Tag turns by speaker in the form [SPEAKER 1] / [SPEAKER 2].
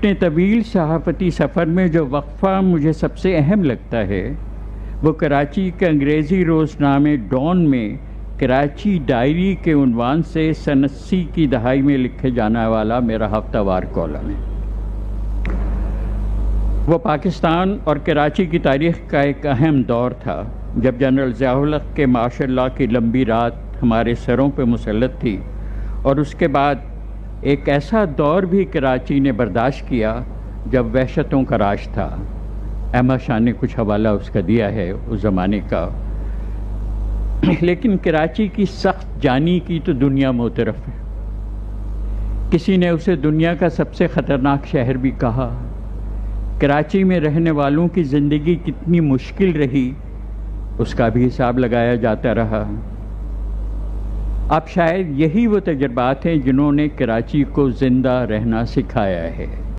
[SPEAKER 1] اپنے طویل صحافتی سفر میں جو وقفہ مجھے سب سے اہم لگتا ہے وہ کراچی کے انگریزی روزنامے ڈان میں کراچی ڈائری کے عنوان سے سن 80 کی دہائی میں لکھے جانے والا میرا ہفتہ وار کالم ہے۔ وہ پاکستان اور کراچی کی تاریخ کا ایک اہم دور تھا جب جنرل ضیاء الحق کے ماشاء اللہ کی لمبی رات ہمارے سروں پہ مسلط تھی، اور اس کے بعد ایک ایسا دور بھی کراچی نے برداشت کیا جب وحشتوں کا راج تھا۔ احمد شاہ نے کچھ حوالہ اس کا دیا ہے اس زمانے کا، لیکن کراچی کی سخت جانی کی تو دنیا معترف ہے۔ کسی نے اسے دنیا کا سب سے خطرناک شہر بھی کہا۔ کراچی میں رہنے والوں کی زندگی کتنی مشکل رہی اس کا بھی حساب لگایا جاتا رہا۔ اب شاید یہی وہ تجربات ہیں جنہوں نے کراچی کو زندہ رہنا سکھایا ہے۔